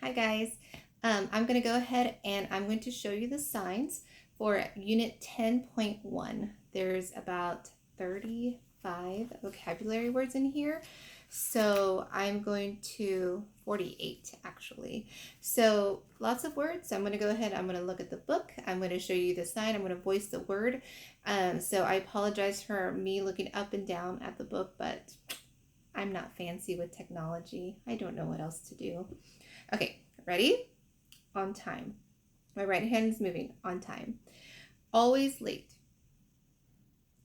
Hi guys. I'm going to go ahead and I'm going to show you the signs for Unit 10.1. There's about 35 vocabulary words in here. So I'm going to 48 actually. So lots of words. I'm going to go ahead. I'm going to look at the book. I'm going to show you the sign. I'm going to voice the word. So I apologize for me looking up and down at the book, but I'm not fancy with technology. I don't know what else to do. Okay, ready? On time. My right hand is moving. On time. Always late.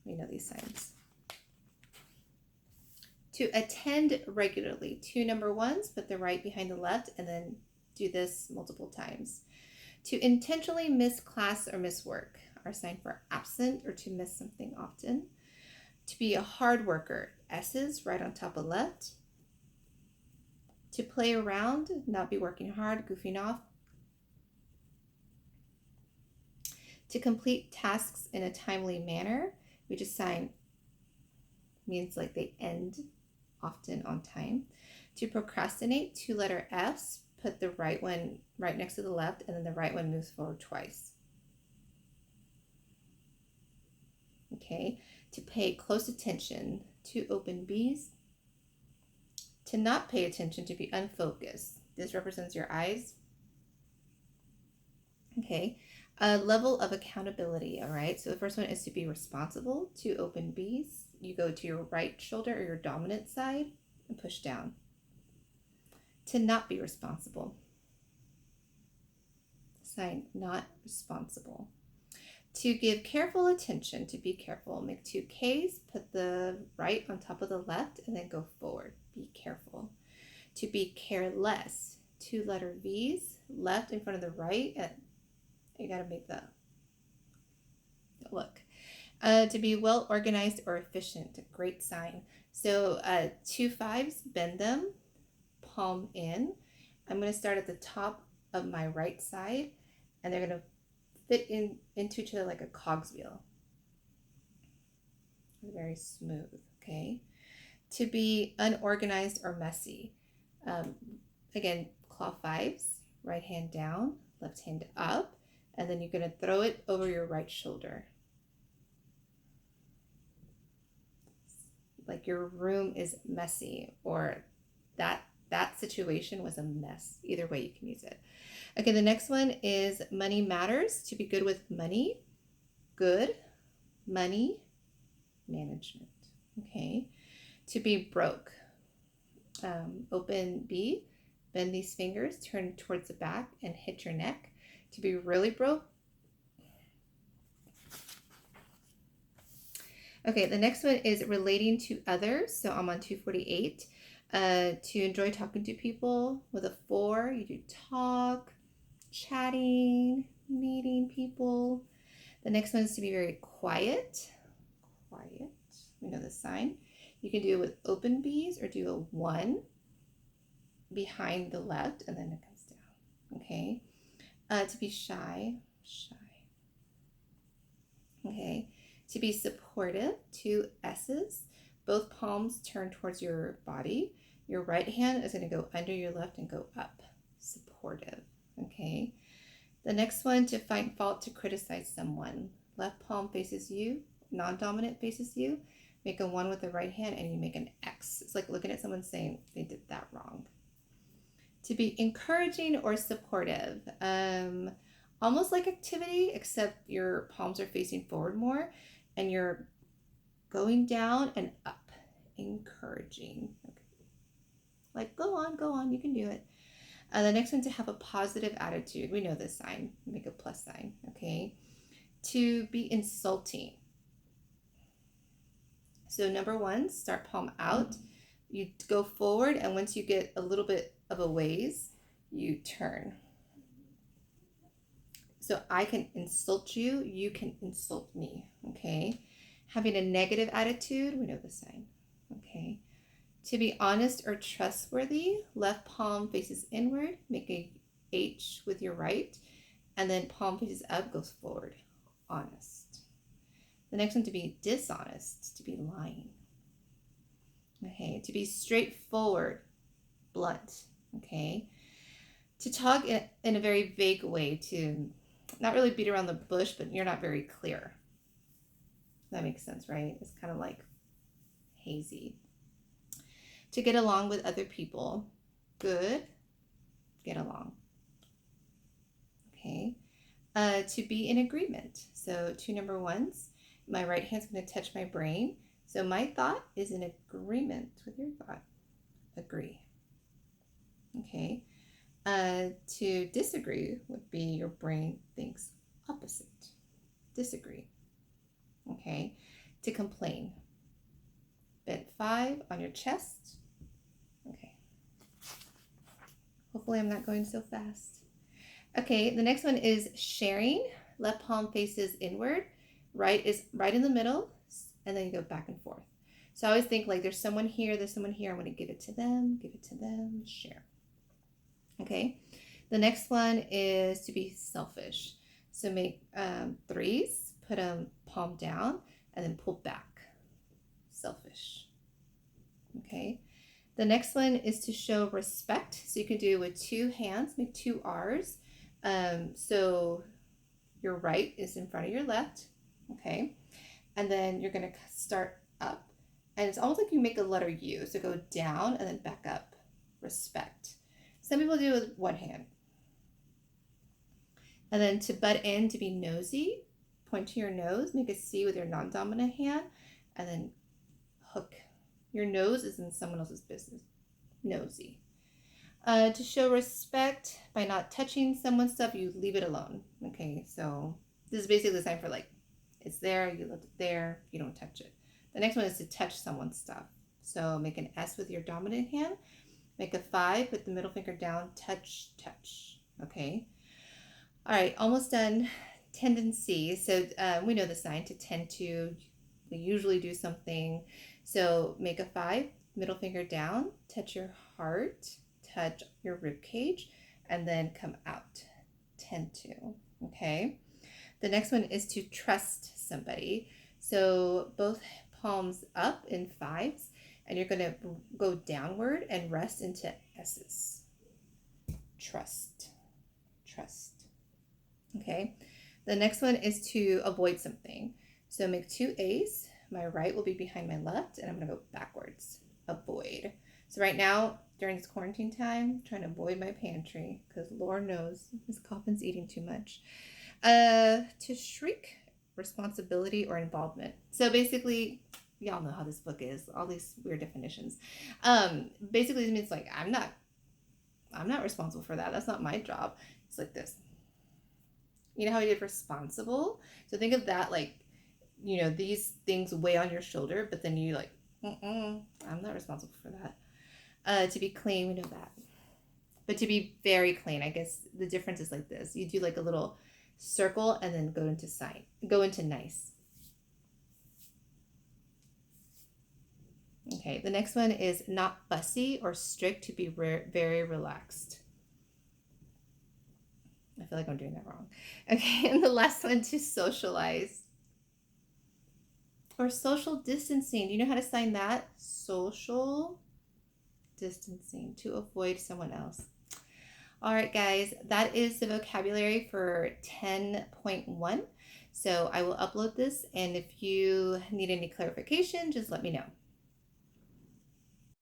We know these signs. To attend regularly. Two number ones, put the right behind the left, and then do this multiple times. To intentionally miss class or miss work. Our sign for absent or to miss something often. To be a hard worker. S's right on top of left. To play around, not be working hard, goofing off. To complete tasks in a timely manner, we just sign means like they end often on time. To procrastinate, two letter F's, put the right one right next to the left, and then the right one moves forward twice. Okay, to pay close attention, two open B's. To not pay attention, to be unfocused. This represents your eyes. Okay, a level of accountability, all right? So the first one is to be responsible, two open B's. You go to your right shoulder or your dominant side and push down. To not be responsible. Sign not responsible. To give careful attention, to be careful. Make two K's, put the right on top of the left, and then go forward. Be careful. To be careless, two letter V's, left in front of the right, and you got to make the look. To be well organized or efficient, great sign. So two fives, bend them, palm in. I'm going to start at the top of my right side, and they're going to fit into each other like a cog's wheel. Very smooth, okay? To be unorganized or messy. Again, claw fives, right hand down, left hand up, and then you're going to throw it over your right shoulder. Like your room is messy, or that situation was a mess. Either way you can use it. Okay, the next one is money matters. To be good with money, good, money, management. Okay, to be broke, open B, bend these fingers, turn towards the back and hit your neck. To be really broke. Okay, the next one is relating to others. So I'm on 248. To enjoy talking to people with a 4, you do talk, chatting, meeting people. The next one is to be very quiet. Quiet. We know this sign. You can do it with open B's or do a 1 behind the left and then it comes down. Okay. To be shy. Shy. Okay. To be supportive, two S's. Both palms turn towards your body. Your right hand is going to go under your left and go up. Supportive. Okay. The next one, to find fault, to criticize someone. Left palm faces you, non-dominant faces you. Make a 1 with the right hand and you make an X. It's like looking at someone saying they did that wrong. To be encouraging or supportive. Almost like activity, except your palms are facing forward more and you're going down and up. Encouraging. Okay. Like, go on, you can do it. The next one, to have a positive attitude. We know this sign. Make a plus sign, okay? To be insulting. So number 1, start palm out. You go forward, and once you get a little bit of a ways, you turn. So I can insult you, you can insult me, okay? Having a negative attitude, we know the sign, okay? To be honest or trustworthy, left palm faces inward, make a H with your right, and then palm faces up, goes forward, honest. The next one, to be dishonest, to be lying. Okay, to be straightforward, blunt, okay? To talk in a very vague way, to not really beat around the bush, but you're not very clear. That makes sense, right? It's kind of like hazy. To get along with other people. Good. Get along. Okay. To be in agreement. So 2 number ones. My right hand's going to touch my brain. So my thought is in agreement with your thought. Agree. Okay. To disagree would be your brain thinks opposite. Disagree. Okay. To complain. Bent 5 on your chest. Okay. Hopefully I'm not going so fast. Okay, the next one is sharing. Left palm faces inward. Right is right in the middle, and then you go back and forth. So I always think like there's someone here, I'm going to give it to them, share. Okay, the next one is to be selfish. So make 3s, put them palm down, and then pull back. Selfish. Okay, the next one is to show respect. So you can do with 2 hands, make 2 R's. So your right is in front of your left. Okay, and then you're going to start up, and it's almost like you make a letter U. So go down and then back up. Respect. Some people do it with 1 hand. And then to butt in, to be nosy, point to your nose, make a C with your non-dominant hand, and then hook. Your nose is in someone else's business. Nosy. To show respect by not touching someone's stuff, you leave it alone. Okay, so this is basically the sign for like, it's there, you left it there, you don't touch it. The next one is to touch someone's stuff. So make an S with your dominant hand, make a 5, put the middle finger down, touch, touch. Okay. All right, almost done. Tendencies. So we know the sign to tend to. We usually do something. So make a 5, middle finger down, touch your heart, touch your rib cage, and then come out. Tend to. Okay. The next one is to trust somebody. So both palms up in 5s, and you're going to go downward and rest into S's. Trust. Trust. Okay. The next one is to avoid something. So make 2 A's. My right will be behind my left, and I'm going to go backwards. Avoid. So right now, during this quarantine time, I'm trying to avoid my pantry because Lord knows Miss Coffman's eating too much. To shriek, responsibility or involvement. So basically, y'all know how this book is, all these weird definitions. Basically it means like I'm not responsible for that. That's not my job. It's like this. You know how I did responsible? So think of that like, you know, these things weigh on your shoulder, but then you like, I'm not responsible for that. To be clean, we know that. But to be very clean, I guess the difference is like this. You do like a little circle and then go into nice. Okay, the next one is not fussy or strict, to be very relaxed. I feel like I'm doing that wrong. Okay, and the last one, to socialize. Or social distancing. Do you know how to sign that? Social distancing, to avoid someone else. All right, guys, that is the vocabulary for 10.1. So I will upload this, and if you need any clarification, just let me know.